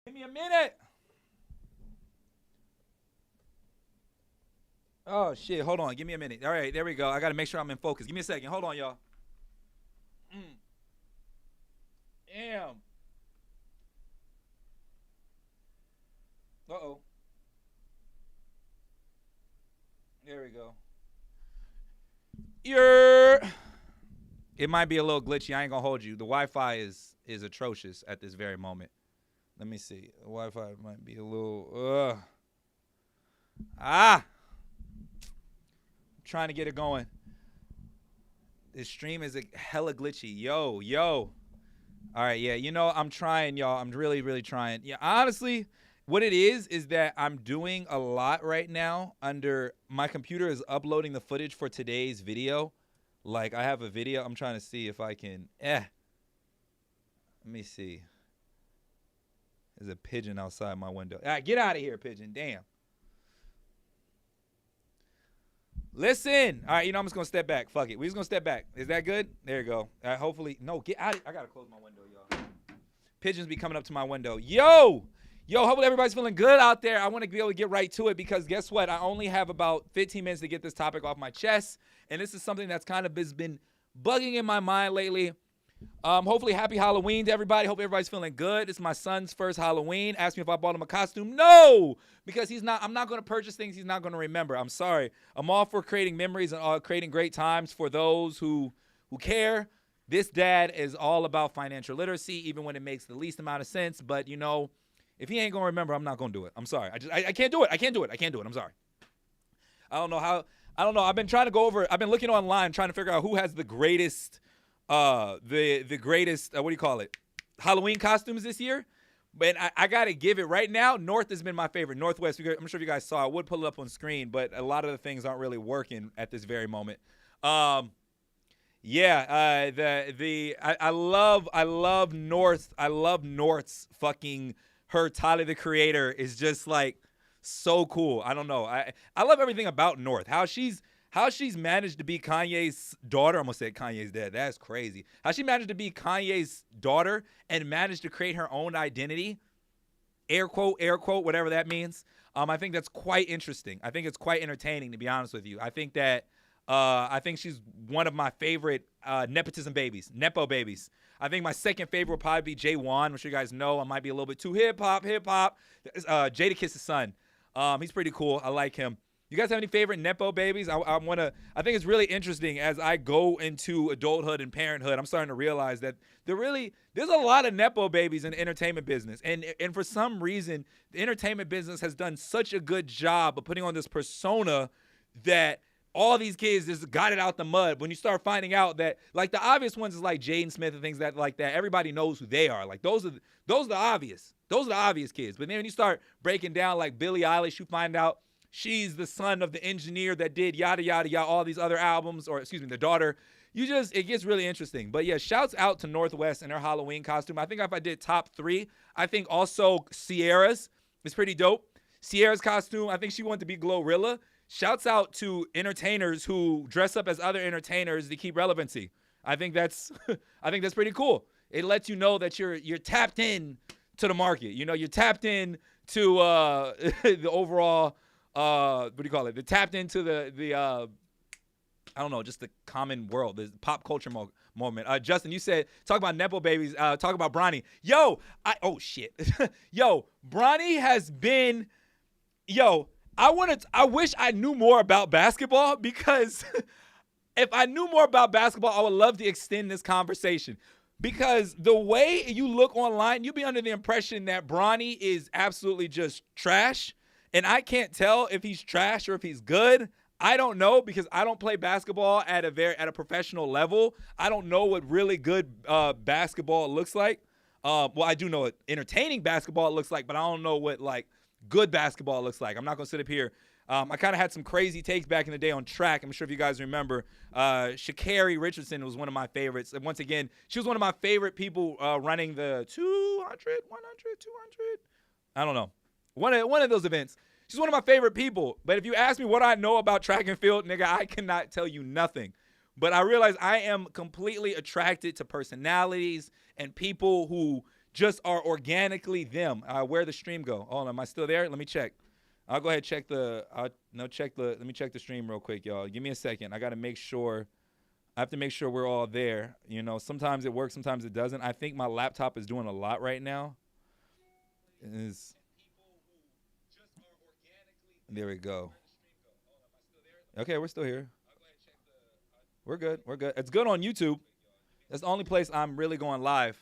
Give me a minute. Oh, shit. Hold on. Give me a minute. All right, there we go. I got to make sure I'm in focus. Give me a second. Hold on, y'all. Damn. Uh-oh. There we go. It might be a little glitchy. I ain't going to hold you. The Wi-Fi is atrocious at this very moment. Let me see. The Wi-Fi might be a little... I'm trying to get it going. This stream is hella glitchy. Yo. All right, yeah. You know, I'm trying, y'all. I'm really, really trying. Yeah, honestly, what it is that I'm doing a lot right now under... My computer is uploading the footage for today's video. Like, I have a video. I'm trying to see if I can... Let me see. There's a pigeon outside my window. All right, get out of here, pigeon. Damn. Listen. All right, you know, I'm just going to step back. Fuck it. We're just going to step back. Is that good? There you go. All right, hopefully. No, get out. I got to close my window, y'all. Pigeons be coming up to my window. Yo, hopefully everybody's feeling good out there. I want to be able to get right to it because guess what? I only have about 15 minutes to get this topic off my chest. And this is something that's kind of been bugging in my mind lately. Hopefully happy Halloween to everybody. Hope everybody's feeling good. It's my son's first Halloween. Asked me if I bought him a costume. No, because I'm not going to purchase things he's not going to remember. I'm sorry. I'm all for creating memories and creating great times for those who care. This dad is all about financial literacy, even when it makes the least amount of sense. But, you know, if he ain't going to remember, I'm not going to do it. I'm sorry. I can't do it. I can't do it. I'm sorry. I don't know. I've been trying to go over. I've been looking online trying to figure out who has the greatest the greatest, what do you call it, Halloween costumes this year. But I got to give it right now. North has been my favorite. Northwest, I'm sure if you guys saw, I would pull it up on screen, but a lot of the things aren't really working at this very moment. I love North. I love North's fucking, her Tyler the Creator is just like so cool. I don't know. I love everything about North. How she's managed to be Kanye's daughter. I'm going to say Kanye's dad. That's crazy. How she managed to be Kanye's daughter and managed to create her own identity. Air quote, whatever that means. I think that's quite interesting. I think it's quite entertaining, to be honest with you. I think that I think she's one of my favorite nepotism babies, Nepo babies. I think my second favorite would probably be Jay Wan. I'm sure you guys know I might be a little bit too hip-hop. Jadakiss' son. He's pretty cool. I like him. You guys have any favorite Nepo babies? I think it's really interesting as I go into adulthood and parenthood. I'm starting to realize that there's a lot of Nepo babies in the entertainment business. And for some reason, the entertainment business has done such a good job of putting on this persona that all these kids just got it out the mud. When you start finding out that, like, the obvious ones is like Jaden Smith and things like that. Everybody knows who they are. Like, those are the obvious. Those are the obvious kids. But then when you start breaking down, like Billie Eilish, you find out she's the son of the engineer that did yada, yada, yada, all these other albums, or excuse me, the daughter. It gets really interesting. But yeah, shouts out to Northwest and her Halloween costume. I think if I did top 3, I think also Sierra's is pretty dope. Sierra's costume, I think she wanted to be Glorilla. Shouts out to entertainers who dress up as other entertainers to keep relevancy. I think that's pretty cool. It lets you know that you're tapped in to the market. You know, you're tapped in to the overall what do you call it? They're tapped into the I don't know, just the common world, the pop culture moment. Justin, you said talk about Nepo babies. Talk about Bronny. Yo, Bronny has been. I wish I knew more about basketball because if I knew more about basketball, I would love to extend this conversation. Because the way you look online, you'll be under the impression that Bronny is absolutely just trash. And I can't tell if he's trash or if he's good. I don't know because I don't play basketball at a professional level. I don't know what really good basketball looks like. Well, I do know what entertaining basketball looks like, but I don't know what like good basketball looks like. I'm not gonna sit up here. I kind of had some crazy takes back in the day on track. I'm sure if you guys remember, Sha'Carri Richardson was one of my favorites. And once again, she was one of my favorite people running the 200, 100, 200. I don't know. One of those events. She's one of my favorite people. But if you ask me what I know about track and field, nigga, I cannot tell you nothing. But I realize I am completely attracted to personalities and people who just are organically them. Where'd the stream go? Oh, am I still there? Let me check. I'll go ahead and check let me check the stream real quick, y'all. Give me a second. I got to make sure. I have to make sure we're all there. You know, sometimes it works, sometimes it doesn't. I think my laptop is doing a lot right now. There we go. Okay, we're still here. We're good. We're good. It's good on YouTube. That's the only place I'm really going live.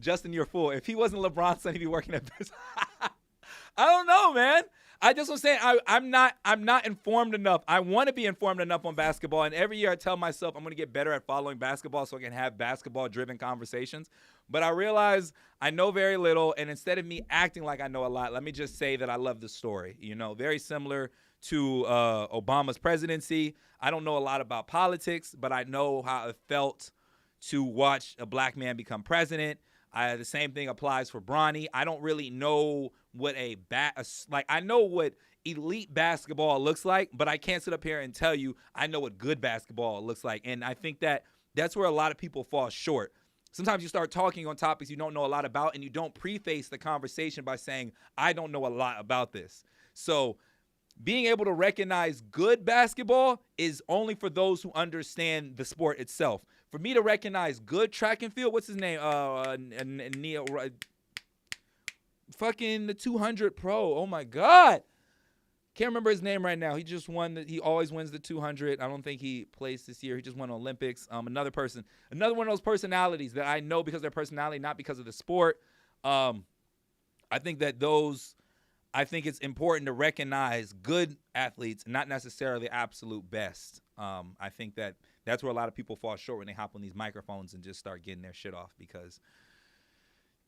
Justin, you're a fool. If he wasn't LeBron's son, he'd be working at this. I don't know, man. I just was saying I'm not informed enough. I want to be informed enough on basketball, and every year I tell myself I'm going to get better at following basketball so I can have basketball-driven conversations. But I realize I know very little, and instead of me acting like I know a lot, let me just say that I love the story. You know, very similar to Obama's presidency. I don't know a lot about politics, but I know how it felt to watch a black man become president. The same thing applies for Bronny. I don't really know what I know what elite basketball looks like, but I can't sit up here and tell you I know what good basketball looks like. And I think that's where a lot of people fall short. Sometimes you start talking on topics you don't know a lot about, and you don't preface the conversation by saying, I don't know a lot about this. So being able to recognize good basketball is only for those who understand the sport itself. For me to recognize good track and field, what's his name? Neil, fucking the 200 pro. Oh my God. Can't remember his name right now. He just won. He always wins the 200. I don't think he placed this year. He just won Olympics. Another one of those personalities that I know because of their personality, not because of the sport. I think it's important to recognize good athletes, not necessarily absolute best. I think that's where a lot of people fall short when they hop on these microphones and just start getting their shit off, because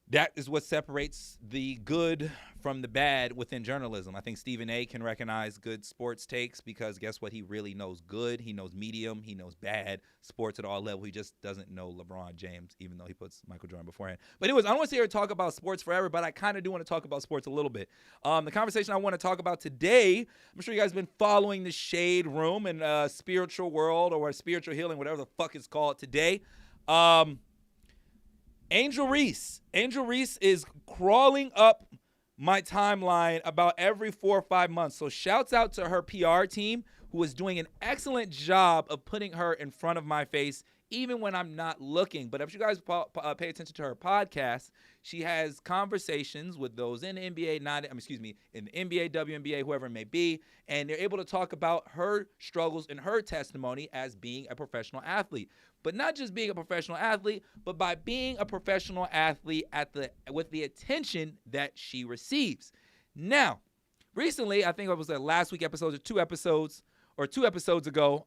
that is what separates the good from the bad within journalism. I think Stephen A. can recognize good sports takes because guess what? He really knows good. He knows medium. He knows bad. Sports at all levels. He just doesn't know LeBron James, even though he puts Michael Jordan beforehand. But anyways, I don't want to sit here and talk about sports forever, but I kind of do want to talk about sports a little bit. The conversation I want to talk about today, I'm sure you guys have been following the Shade Room and spiritual world or spiritual healing, whatever the fuck it's called today. Angel Reese is crawling up my timeline about every 4 or 5 months. So shouts out to her PR team, who is doing an excellent job of putting her in front of my face, even when I'm not looking. But if you guys pay attention to her podcast, she has conversations with those in the NBA, in the NBA, WNBA, whoever it may be, and they're able to talk about her struggles and her testimony as being a professional athlete. But not just being a professional athlete, but by being a professional athlete with the attention that she receives. Now, recently, I think it was the last week episode or 2 episodes ago,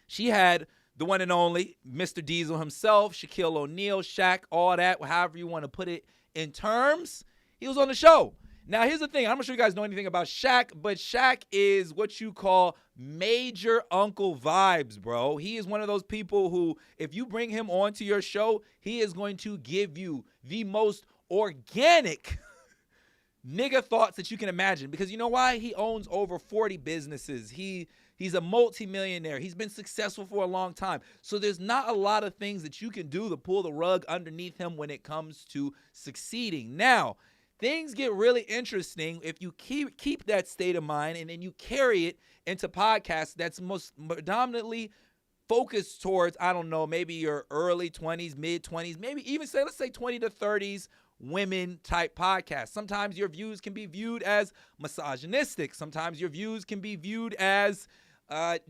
she had the one and only Mr. Diesel himself, Shaquille O'Neal, Shaq, all that, however you want to put it in terms. He was on the show. Now, here's the thing. I'm not sure you guys know anything about Shaq, but Shaq is what you call major uncle vibes, bro. He is one of those people who, if you bring him onto your show, he is going to give you the most organic nigga thoughts that you can imagine. Because you know why? He owns over 40 businesses. He's a multimillionaire. He's been successful for a long time. So there's not a lot of things that you can do to pull the rug underneath him when it comes to succeeding. Now, things get really interesting if you keep that state of mind and then you carry it into podcasts that's most predominantly focused towards, I don't know, maybe your early 20s, mid 20s, maybe even let's say 20 to 30s women type podcasts. Sometimes your views can be viewed as misogynistic. Sometimes your views can be viewed as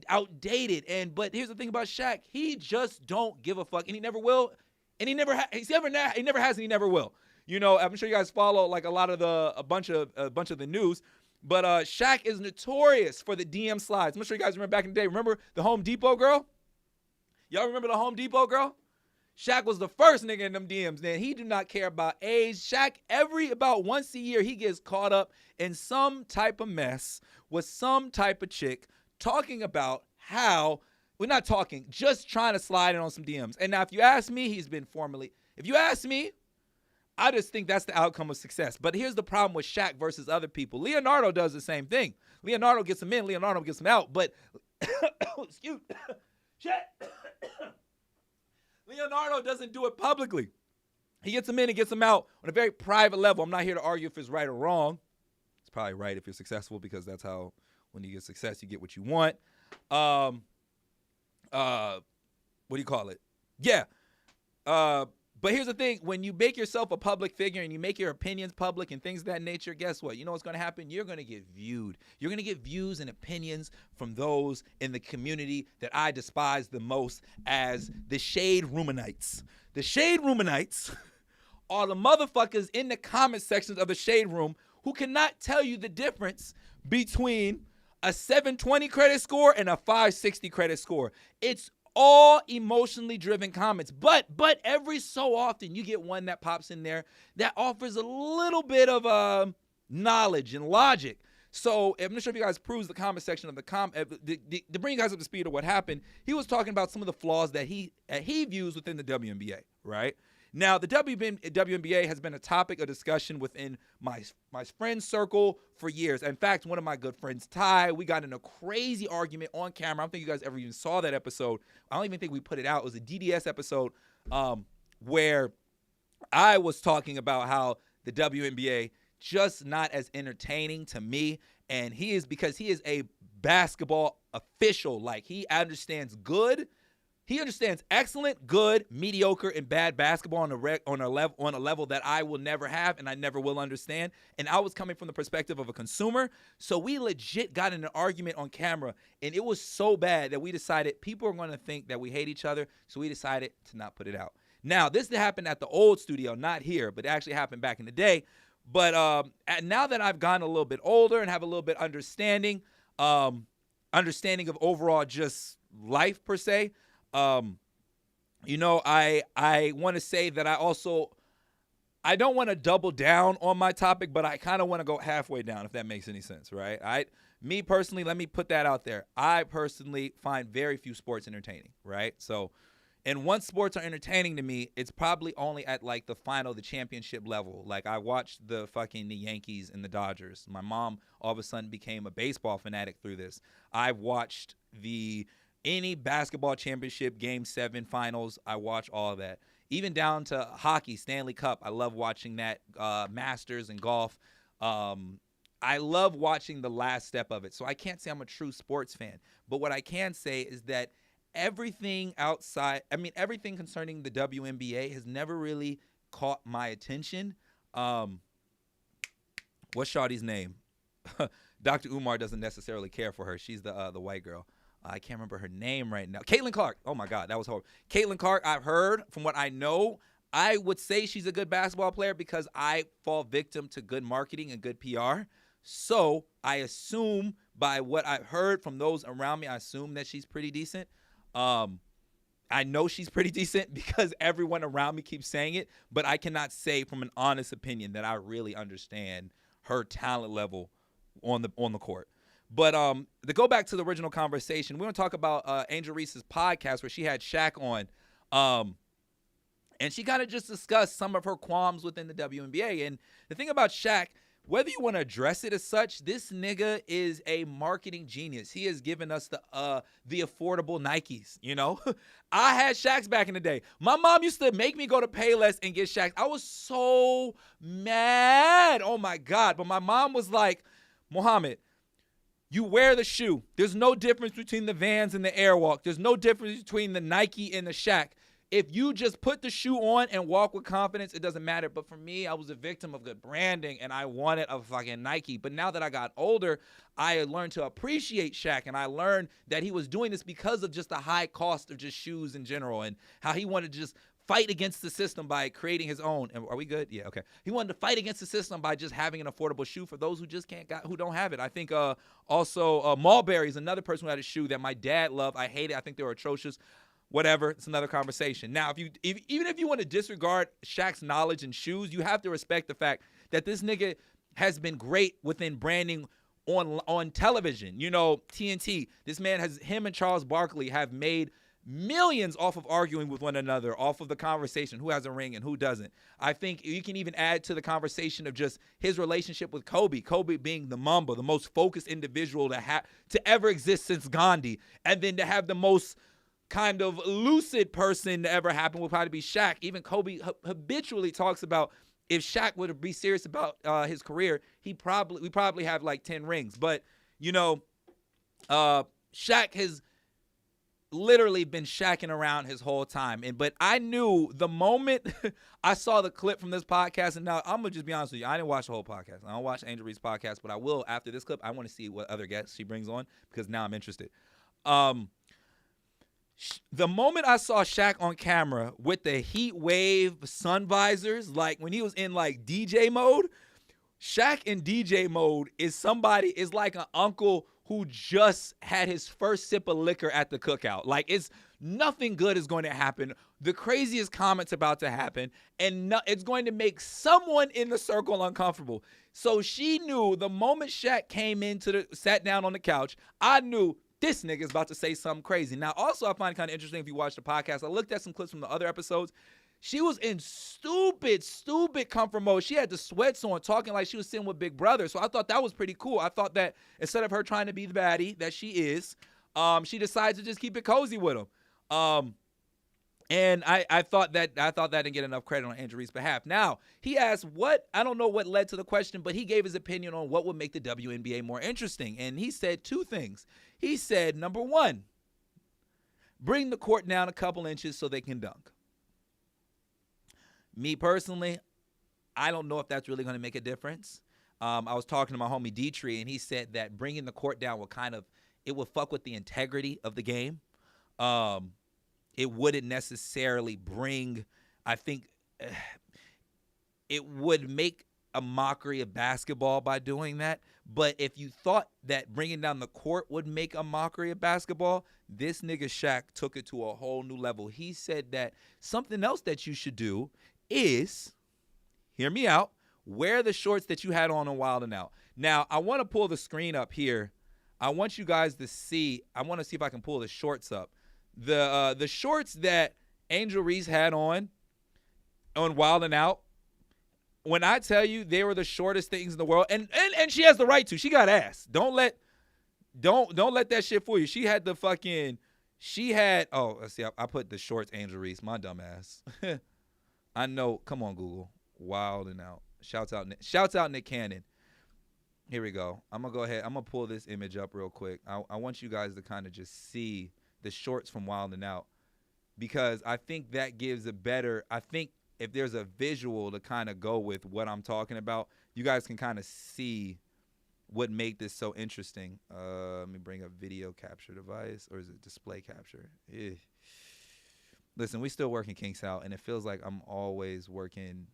outdated. But here's the thing about Shaq. He just don't give a fuck, and he never will, and he never has, and he never will. You know, I'm sure you guys follow like a bunch of the news, but Shaq is notorious for the DM slides. I'm sure you guys remember back in the day. Remember the Home Depot girl? Y'all remember the Home Depot girl? Shaq was the first nigga in them DMs. Then he do not care about age. Shaq, about once a year, he gets caught up in some type of mess with some type of chick talking about how we're not talking, just trying to slide in on some DMs. And now, if you ask me, I just think that's the outcome of success. But here's the problem with Shaq versus other people. Leonardo does the same thing. Leonardo gets them in, Leonardo gets them out. But, excuse Shaq. Leonardo doesn't do it publicly. He gets them in and gets them out on a very private level. I'm not here to argue if it's right or wrong. It's probably right if you're successful, because that's how, when you get success, you get what you want. What do you call it? Yeah. But here's the thing. When you make yourself a public figure and you make your opinions public and things of that nature, guess what? You know what's going to happen? You're going to get viewed. You're going to get views and opinions from those in the community that I despise the most as the Shade Roomanites. The Shade Roomanites are the motherfuckers in the comment sections of the Shade Room who cannot tell you the difference between a 720 credit score and a 560 credit score. It's all emotionally driven comments, but every so often you get one that pops in there that offers a little bit of knowledge and logic. So I'm not sure if you guys perused the comment section of to bring you guys up to speed of what happened. He was talking about some of the flaws that he views within the WNBA, right? Now, the WNBA has been a topic of discussion within my friend circle for years. In fact, one of my good friends, Ty, we got in a crazy argument on camera. I don't think you guys ever even saw that episode. I don't even think we put it out. It was a DDS episode where I was talking about how the WNBA just not as entertaining to me. And because he is a basketball official. Like, he understands good. He understands excellent, good, mediocre, and bad basketball on a level that I will never have and I never will understand. And I was coming from the perspective of a consumer. So we legit got in an argument on camera, and it was so bad that we decided people are going to think that we hate each other. So we decided to not put it out. Now, this happened at the old studio, not here, but it actually happened back in the day. But now that I've gotten a little bit older and have a little bit understanding of overall just life per se, you know, I want to say that I don't want to double down on my topic, but I kind of want to go halfway down, if that makes any sense, right? Me personally, let me put that out there. I personally find very few sports entertaining, right? So, and once sports are entertaining to me, it's probably only at like the championship level. Like, I watched the Yankees and the Dodgers. My mom all of a sudden became a baseball fanatic through this. I've watched any basketball championship, Game 7 finals, I watch all of that. Even down to hockey, Stanley Cup, I love watching that, Masters and golf. I love watching the last step of it. So I can't say I'm a true sports fan. But what I can say is that everything concerning the WNBA has never really caught my attention. What's Shawty's name? Dr. Umar doesn't necessarily care for her. She's the white girl. I can't remember her name right now. Caitlin Clark. Oh, my God. That was horrible. Caitlin Clark, I've heard, from what I know, I would say she's a good basketball player because I fall victim to good marketing and good PR. So I assume, by what I've heard from those around me, I assume that she's pretty decent. I know she's pretty decent because everyone around me keeps saying it, but I cannot say from an honest opinion that I really understand her talent level on the court. But to go back to the original conversation, we're going to talk about Angel Reese's podcast where she had Shaq on. And she kind of just discussed some of her qualms within the WNBA. And the thing about Shaq, whether you want to address it as such, this nigga is a marketing genius. He has given us the affordable Nikes, you know? I had Shaqs back in the day. My mom used to make me go to Payless and get Shaqs. I was so mad. Oh, my God. But my mom was like, Muhammad, you wear the shoe. There's no difference between the Vans and the Airwalk. There's no difference between the Nike and the Shaq. If you just put the shoe on and walk with confidence, it doesn't matter. But for me, I was a victim of good branding, and I wanted a fucking Nike. But now that I got older, I learned to appreciate Shaq, and I learned that he was doing this because of just the high cost of just shoes in general and how he wanted to just fight against the system by creating his own. And are we good? Yeah, okay. He wanted to fight against the system by just having an affordable shoe for those who just who don't have it. I think also Mulberry is another person who had a shoe that my dad loved. I hate it. I think they were atrocious. Whatever, it's another conversation. Now, even if you want to disregard Shaq's knowledge in shoes, you have to respect the fact that this nigga has been great within branding on television. You know, TNT. This man him and Charles Barkley have made millions off of arguing with one another, off of the conversation, who has a ring and who doesn't. I think you can even add to the conversation of just his relationship with Kobe being the Mamba, the most focused individual to ever exist since Gandhi, and then to have the most kind of lucid person to ever happen would probably be Shaq. Even Kobe habitually talks about if Shaq would be serious about his career, we probably have like 10 rings. But, Shaq has literally been shacking around his whole time. But I knew the moment I saw the clip from this podcast, and now I'm going to just be honest with you. I didn't watch the whole podcast. I don't watch Angel Reese podcast, but I will after this clip. I want to see what other guests she brings on because now I'm interested. The moment I saw Shaq on camera with the heat wave sun visors, like when he was in like DJ mode, Shaq in DJ mode is like an uncle who just had his first sip of liquor at the cookout. Like, it's nothing good is going to happen. The craziest comment's about to happen, and it's going to make someone in the circle uncomfortable. So she knew the moment Shaq came sat down on the couch, I knew this nigga's about to say something crazy. Now, also, I find it kind of interesting if you watch the podcast. I looked at some clips from the other episodes. She was in stupid comfort mode. She had the sweats on, talking like she was sitting with Big Brother. So I thought that was pretty cool. I thought that instead of her trying to be the baddie that she is, she decided to just keep it cozy with him. And I thought that didn't get enough credit on Angel Reese's behalf. Now, he asked I don't know what led to the question, but he gave his opinion on what would make the WNBA more interesting. And he said two things. He said, number one, bring the court down a couple inches so they can dunk. Me personally, I don't know if that's really going to make a difference. I was talking to my homie Dietrich, and he said that bringing the court down it would fuck with the integrity of the game. It wouldn't necessarily I think it would make a mockery of basketball by doing that. But if you thought that bringing down the court would make a mockery of basketball, this nigga Shaq took it to a whole new level. He said that something else that you should do is, hear me out, wear the shorts that you had on Wild 'N Out. Now, I want to pull the screen up here. I want you guys to see. I want to see if I can pull the shorts up. The shorts that Angel Reese had on Wild 'N Out, when I tell you they were the shortest things in the world, and she has the right to. She got ass. Don't let that shit fool you. She had let's see, I put the shorts Angel Reese, my dumb ass. I know. Come on, Google. Wild 'N Out. Shouts out Nick Cannon. Here we go. I'm going to go ahead. I'm going to pull this image up real quick. I want you guys to kind of just see the shorts from Wild 'N Out, because I think that gives I think if there's a visual to kind of go with what I'm talking about, you guys can kind of see what made this so interesting. Let me bring up video capture device, or is it display capture? Listen, we still working kinks out, and it feels like I'm always working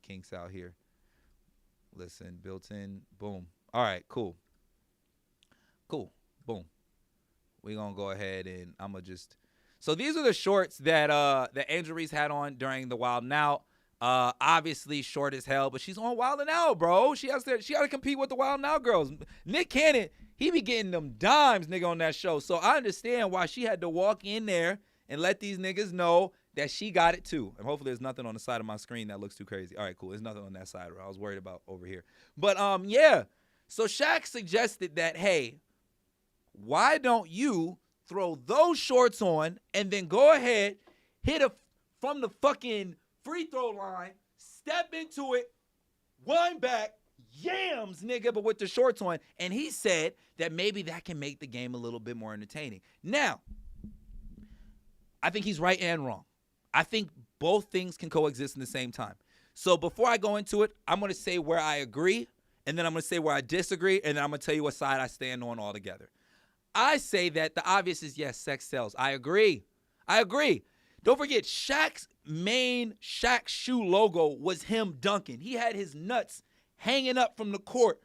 kinks out here. Listen, built in, boom. All right, cool, boom. We're going to go ahead and I'm going to just... So these are the shorts that Angel Reese had on during the Wild 'N Out. Obviously short as hell, but she's on Wild 'N Out, bro. She got to compete with the Wild 'N Out girls. Nick Cannon, he be getting them dimes, nigga, on that show. So I understand why she had to walk in there and let these niggas know that she got it too. And hopefully there's nothing on the side of my screen that looks too crazy. All right, cool. There's nothing on that side. I was worried about over here. But, yeah. So Shaq suggested that, hey, why don't you throw those shorts on and then go ahead, hit from the fucking free throw line, step into it, wind back, yams, nigga, but with the shorts on. And he said that maybe that can make the game a little bit more entertaining. Now, I think he's right and wrong. I think both things can coexist in the same time. So before I go into it, I'm going to say where I agree, and then I'm going to say where I disagree, and then I'm going to tell you what side I stand on altogether. I say that the obvious is, yes, sex sells. I agree. Don't forget, Shaq's shoe logo was him dunking. He had his nuts hanging up from the court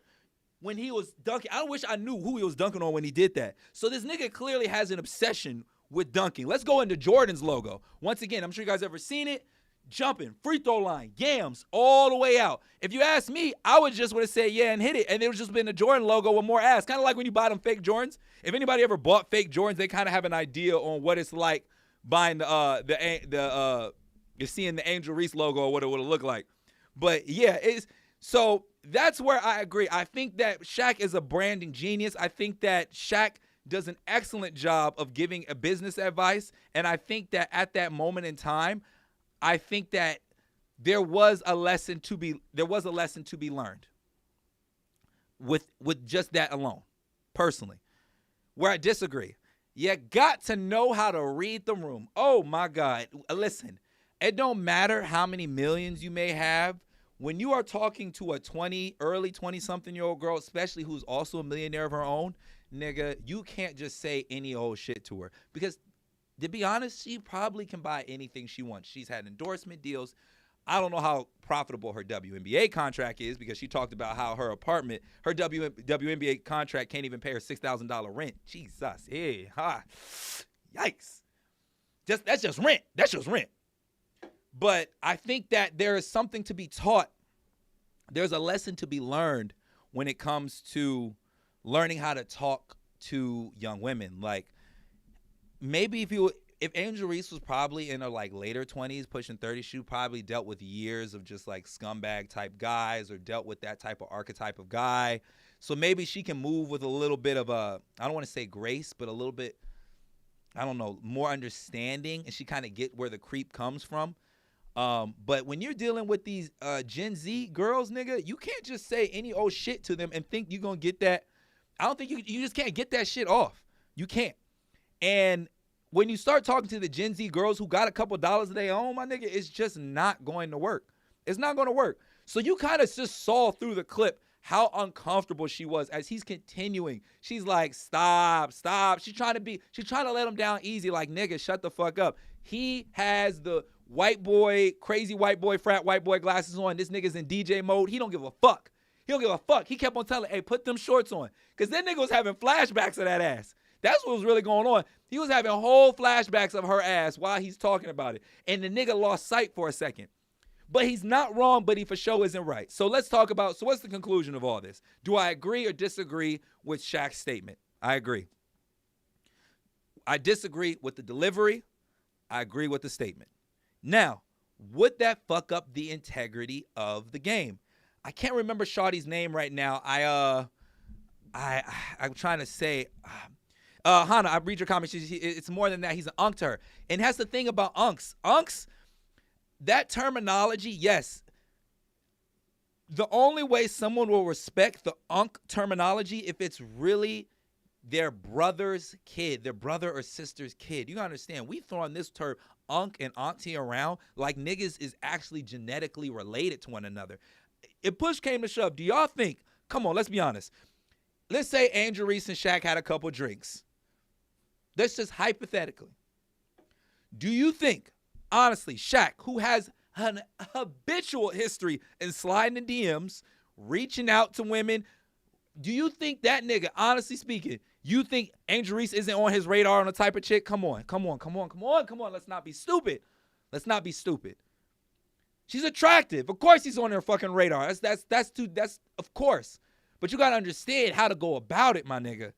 when he was dunking. I wish I knew who he was dunking on when he did that. So this nigga clearly has an obsession with dunking. Let's go into Jordan's logo. Once again, I'm sure you guys ever seen it. Jumping, free throw line, yams, all the way out. If you ask me, I would just would have said yeah and hit it, and it would just been the Jordan logo with more ass. Kind of like when you buy them fake Jordans. If anybody ever bought fake Jordans, they kind of have an idea on what it's like buying you're seeing the Angel Reese logo or what it would look like. But yeah, so that's where I agree. I think that Shaq is a branding genius. I think that Shaq does an excellent job of giving a business advice. And I think that at that moment in time, I think that there was a lesson to be learned with just that alone, personally. Where I disagree, you got to know how to read the room. Oh my God. Listen, it don't matter how many millions you may have. When you are talking to a early 20-something-year-old girl, especially who's also a millionaire of her own, nigga, you can't just say any old shit to her. Because, to be honest, she probably can buy anything she wants. She's had endorsement deals. I don't know how profitable her WNBA contract is, because she talked about how her apartment, her WNBA contract can't even pay her $6,000 rent. Jesus. Hey, ha. Yikes. That's just rent. That's just rent. But I think that there is something to be taught. There's a lesson to be learned when it comes to learning how to talk to young women. Like, maybe if Angel Reese was probably in her like later 20s, pushing 30, she probably dealt with years of just like scumbag type guys, or dealt with that type of archetype of guy. So maybe she can move with a little bit of I don't want to say grace, but a little bit, I don't know, more understanding, and she kind of get where the creep comes from. But when you're dealing with these Gen Z girls, nigga, you can't just say any old shit to them and think you're going to get that. I don't think you just can't get that shit off. You can't. And when you start talking to the Gen Z girls who got a couple dollars of their own, my nigga, it's just not going to work. It's not going to work. So you kind of just saw through the clip how uncomfortable she was as he's continuing. She's like, stop. She's trying to let him down easy, like, nigga, shut the fuck up. He has the white boy, crazy white boy, frat white boy glasses on. This nigga's in DJ mode. He don't give a fuck. He kept on telling, hey, put them shorts on. Because that nigga was having flashbacks of that ass. That's what was really going on. He was having whole flashbacks of her ass while he's talking about it. And the nigga lost sight for a second. But he's not wrong, but he for sure isn't right. So let's talk about, so what's the conclusion of all this? Do I agree or disagree with Shaq's statement? I agree. I disagree with the delivery. I agree with the statement. Now, would that fuck up the integrity of the game? I can't remember Shawty's name right now. I'm trying to say, Hannah, I read your comments. It's more than that. He's an unk to her. And that's the thing about unks. Unks, that terminology, yes. The only way someone will respect the unk terminology if it's really their brother's kid, their brother or sister's kid. You gotta understand, we throwing this term unk and auntie around like niggas is actually genetically related to one another. If push came to shove, do y'all think, come on, let's be honest. Let's say Angel Reese and Shaq had a couple drinks. That's just hypothetically. Do you think, honestly, Shaq, who has an habitual history in sliding in DMs, reaching out to women, do you think that nigga, honestly speaking, you think Angel Reese isn't on his radar on the type of chick? Come on. Let's not be stupid. She's attractive. Of course he's on her fucking radar. That's of course. But you got to understand how to go about it, my nigga.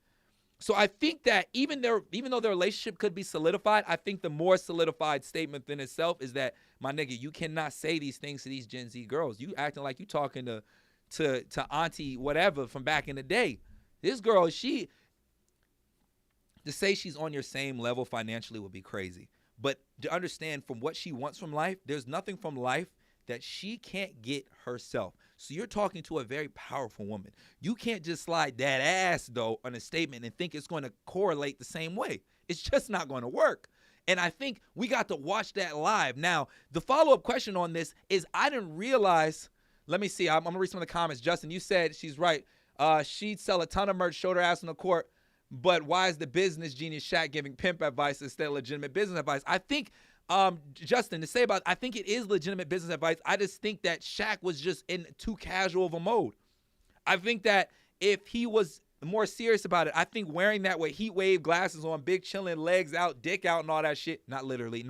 So I think that even though their relationship could be solidified, I think the more solidified statement in itself is that, my nigga, you cannot say these things to these Gen Z girls. You acting like you talking to auntie whatever from back in the day. This girl, to say she's on your same level financially would be crazy. But to understand from what she wants from life, there's nothing from life that she can't get herself. So you're talking to a very powerful woman. You can't just slide that ass, though, on a statement and think it's going to correlate the same way. It's just not going to work. And I think we got to watch that live. Now, the follow-up question on this is, I didn't realize, let me see, I'm going to read some of the comments. Justin, you said she's right. She'd sell a ton of merch, showed her ass on the court, but why is the business genius Shaq giving pimp advice instead of legitimate business advice? I think, Justin, I think it is legitimate business advice. I just think that Shaq was just in too casual of a mode. I think that if he was more serious about it, I think wearing that with heat wave glasses on, big chilling, legs out, dick out, and all that shit, not literally,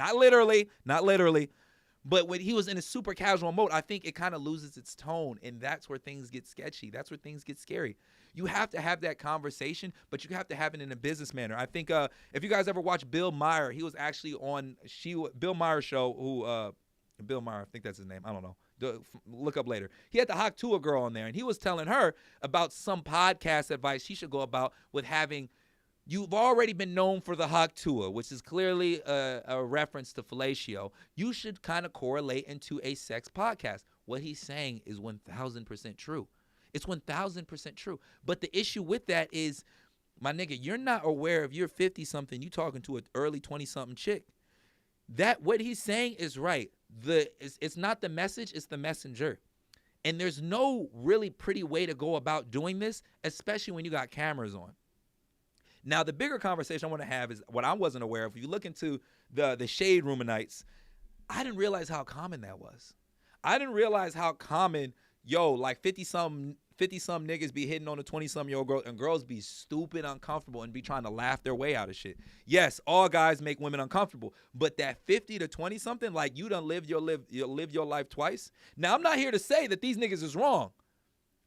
but when he was in a super casual mode, I think it kind of loses its tone, and that's where things get sketchy. That's where things get scary. You have to have that conversation, but you have to have it in a business manner. I think if you guys ever watch Bill Maher, he was actually on Bill Maher's show. Bill Maher, I think that's his name. I don't know. Look up later. He had the Hawk Tua girl on there, and he was telling her about some podcast advice she should go about with having You've already been known for the Hawk Tua, which is clearly a reference to fellatio. You should kind of correlate into a sex podcast. What he's saying is 1,000% true. It's 1,000% true. But the issue with that is, my nigga, you're not aware if you're 50-something, you talking to an early 20-something chick. That what he's saying is right. It's not the message, it's the messenger. And there's no really pretty way to go about doing this, especially when you got cameras on. Now, the bigger conversation I want to have is what I wasn't aware of. If you look into the shade roomanites, I didn't realize how common that was. I didn't realize how common, like 50-some niggas be hitting on a 20-some-year-old girl, and girls be stupid uncomfortable and be trying to laugh their way out of shit. Yes, all guys make women uncomfortable, but that 50 to 20-something, like you done live your life twice. Now, I'm not here to say that these niggas is wrong.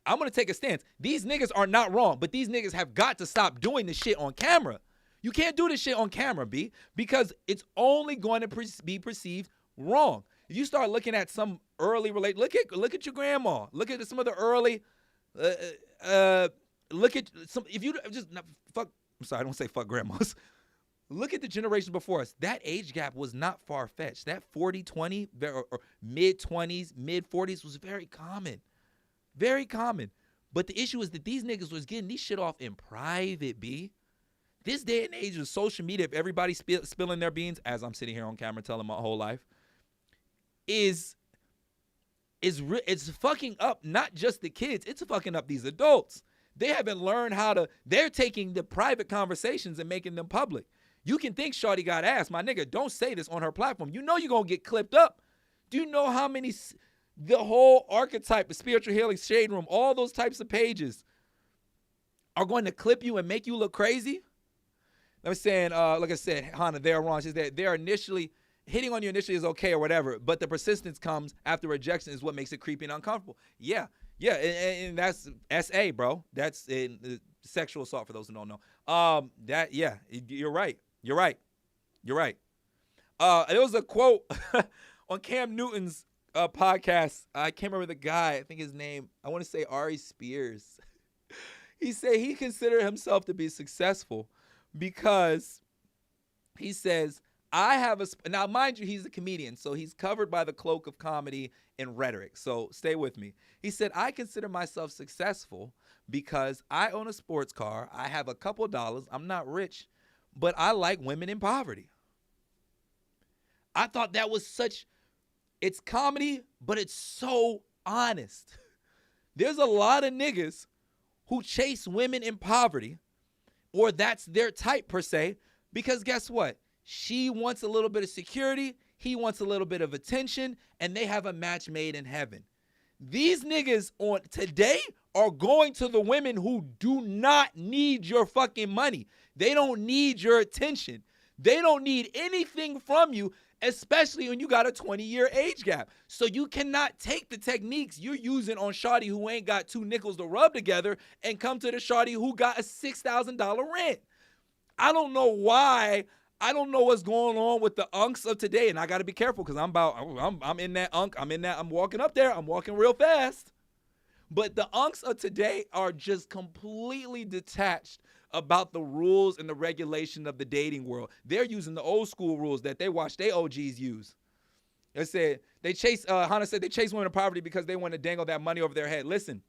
I'm going to take a stance. These niggas are not wrong, but these niggas have got to stop doing this shit on camera. You can't do this shit on camera, B, because it's only going to be perceived wrong. If you start looking at some early look at your grandma. Look at some of the early look at some, if you just fuck, I'm sorry, I don't say fuck grandmas. Look at the generations before us. That age gap was not far-fetched. That 40-20 or mid-20s, mid-40s was very common. Very common. But the issue is that these niggas was getting these shit off in private, B. This day and age of social media, if everybody's spilling their beans, as I'm sitting here on camera telling my whole life, is it's fucking up not just the kids, it's fucking up these adults. They haven't learned they're taking the private conversations and making them public. You can think Shawty got ass. My nigga, don't say this on her platform. You know you're going to get clipped up. Do you know how many... The whole archetype of spiritual healing, shade room, all those types of pages are going to clip you and make you look crazy? I'm saying, like I said, Hannah, they're wrong. She's that they're initially, hitting on you initially is okay or whatever, but the persistence comes after rejection is what makes it creepy and uncomfortable. Yeah, and that's SA, bro. That's sexual assault for those who don't know. You're right. There was a quote on Cam Newton's podcast. I can't remember the guy. I think his name, I want to say Ari Spears. He said he considered himself to be successful because he says, now mind you, he's a comedian, so he's covered by the cloak of comedy and rhetoric. So stay with me. He said, I consider myself successful because I own a sports car. I have a couple dollars. I'm not rich, but I like women in poverty. I thought that was it's comedy, but it's so honest. There's a lot of niggas who chase women in poverty, or that's their type per se, because guess what? She wants a little bit of security, he wants a little bit of attention, and they have a match made in heaven. These niggas on today are going to the women who do not need your fucking money. They don't need your attention. They don't need anything from you, especially when you got a 20-year age gap. So you cannot take the techniques you're using on shawty who ain't got two nickels to rub together and come to the shawty who got a $6,000 rent. I don't know why. I don't know what's going on with the unks of today, and I got to be careful because I'm in that unk. I'm walking up there. I'm walking real fast. But the unks of today are just completely detached about the rules and the regulation of the dating world. They're using the old school rules that they watch their OGs use. They said Hannah said they chase women in poverty because they want to dangle that money over their head. Listen,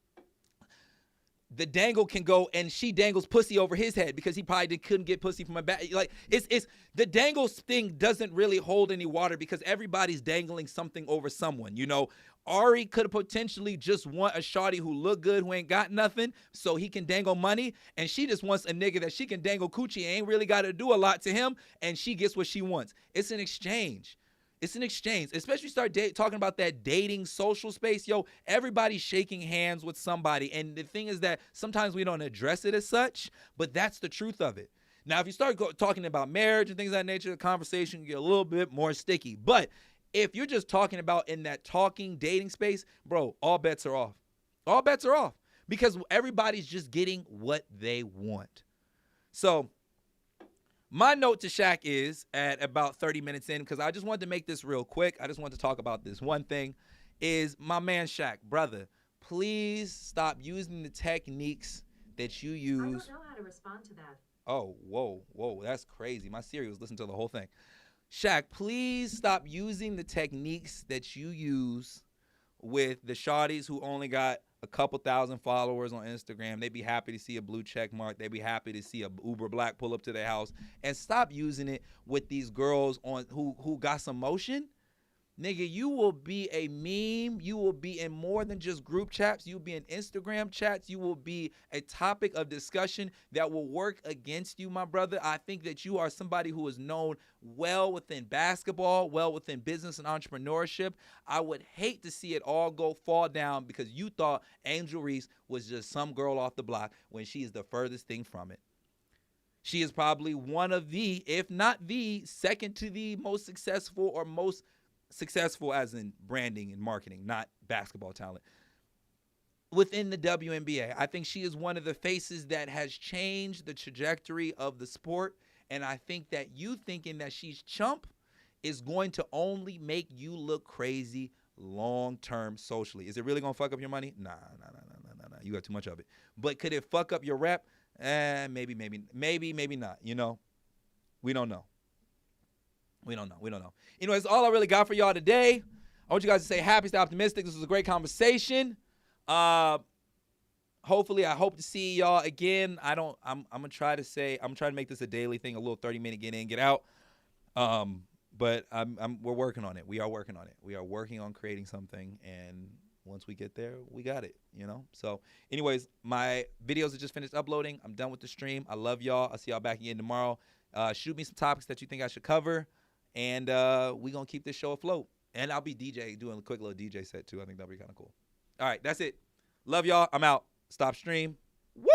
the dangle can go and she dangles pussy over his head because he probably couldn't get pussy from a back. Like it's the dangle thing doesn't really hold any water because everybody's dangling something over someone. You know, Ari could potentially just want a shawty who look good, who ain't got nothing, so he can dangle money, and she just wants a nigga that she can dangle coochie and ain't really got to do a lot to him, and she gets what she wants. It's an exchange. It's an exchange, especially start talking about that dating social space. Yo, everybody's shaking hands with somebody. And the thing is that sometimes we don't address it as such, but that's the truth of it. Now, if you start talking about marriage and things of that nature, the conversation can get a little bit more sticky. But if you're just talking about in that talking dating space, bro, all bets are off. All bets are off because everybody's just getting what they want. So my note to Shaq is at about 30 minutes in, because I just wanted to make this real quick. I just want to talk about this one thing, is my man Shaq, brother, please stop using the techniques that you use. I don't know how to respond to that. Oh, whoa, that's crazy. My Siri was listening to the whole thing. Shaq, please stop using the techniques that you use with the shawties who only got a couple thousand followers on Instagram. They'd be happy to see a blue check mark. They'd be happy to see a Uber Black pull up to their house. And stop using it with these girls on who got some motion. Nigga, you will be a meme. You will be in more than just group chats. You'll be in Instagram chats. You will be a topic of discussion that will work against you, my brother. I think that you are somebody who is known well within basketball, well within business and entrepreneurship. I would hate to see it all fall down because you thought Angel Reese was just some girl off the block when she is the furthest thing from it. She is probably one of the, if not the, second to the most successful or most successful as in branding and marketing, not basketball talent, within the WNBA. I think she is one of the faces that has changed the trajectory of the sport, and I think that you thinking that she's chump is going to only make you look crazy long-term socially. Is it really going to fuck up your money? Nah. You got too much of it. But could it fuck up your rep? Maybe not, you know? We don't know. Anyways, that's all I really got for y'all today. I want you guys to say happy, stay optimistic. This was a great conversation. Hopefully, I hope to see y'all again. I'm gonna try to make this a daily thing, a little 30-minute get in, get out. But we're working on it. We are working on it. We are working on creating something, and once we get there, we got it, you know? So anyways, my videos are just finished uploading. I'm done with the stream. I love y'all. I'll see y'all back again tomorrow. Shoot me some topics that you think I should cover. And we're going to keep this show afloat. And I'll be doing a quick little DJ set, too. I think that'll be kind of cool. All right, that's it. Love y'all. I'm out. Stop stream. Woo!